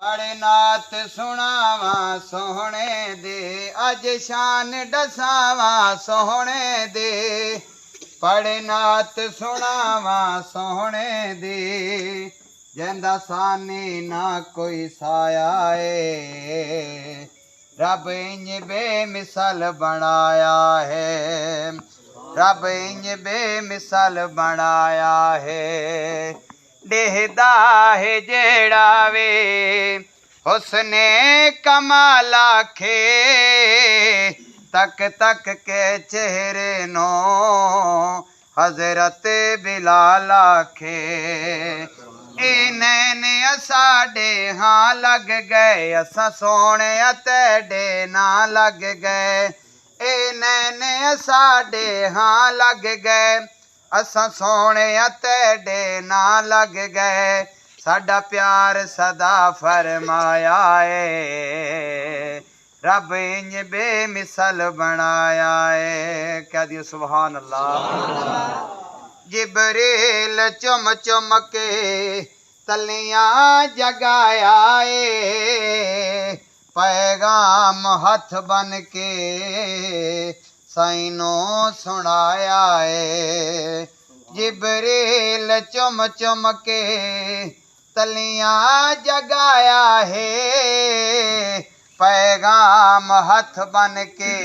बड़े नात सुनावा सोहने दे, अज शान दसावा सोहने दे। बड़े नात सुनावा सोहने दे, जिंदा सानी ना कोई साया है। रब इंज बेमिसाल बनाया है, रब इंज बेमिसाल बनाया है। देहदा है जेड़ा वे हुस्ने कमाल आखे, तक तक के चेहरे नो हजरत बिलाल आखे। इन्हें साडे हाँ लग गए, असा सोने तेडे ना लग गए। इन्हें साडे हाँ लग गए, असा सोने तेडे ना लग गए। साडा प्यार सदा फरमाया है, रब इंज बेमिसाल बनाया है। क्या दियो सुभान अल्लाह। जिब्रील चुम चुम के तलियां जगाया है, पैगाम हथ बन के साइनो सुनाया है। जिब्रील चुम चुम के तलियां जगाया है, पैगाम हथ बन के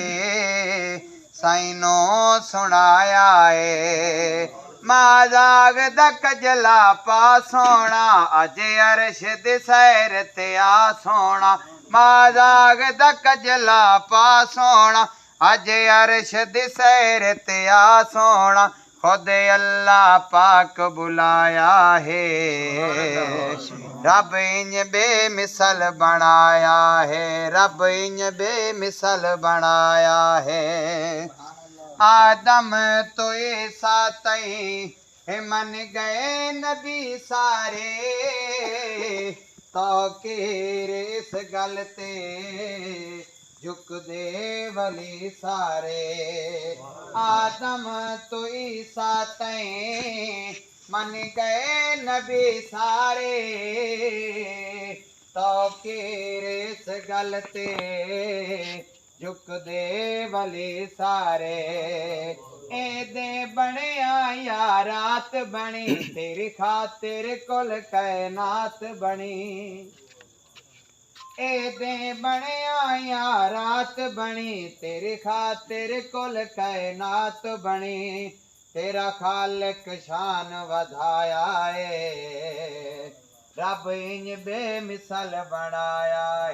साइनो सुनाया है। माजाग दा कजला पा सोना, अज अरश दे सैर ते आ सोना। माजाग दा कजला पा सोना, अज अरश दे सैर ते आ सोना। खुद अल्लाह पाक बुलाया है, रब इंज बेमिसाल बनाया है, रब इंज बेमिसाल बनाया है। आदम तो ईसा तई मन गए नबी सारे, तो केरे इस गल ते झुक दे वली सारे। आदम तो ईसा तई मन गए नबी सारे, तो केरे इस गल ते झुक दे वली सारे। एदे बनिया या रात बनी, तेरी खातिर कुल कायनात बनी। एदे बनिया या रात बनी, तेरी खातिर कुल कायनात बनी। तेरा खालिक शान वधाया है, रब इंज बेमिसाल बनाया है।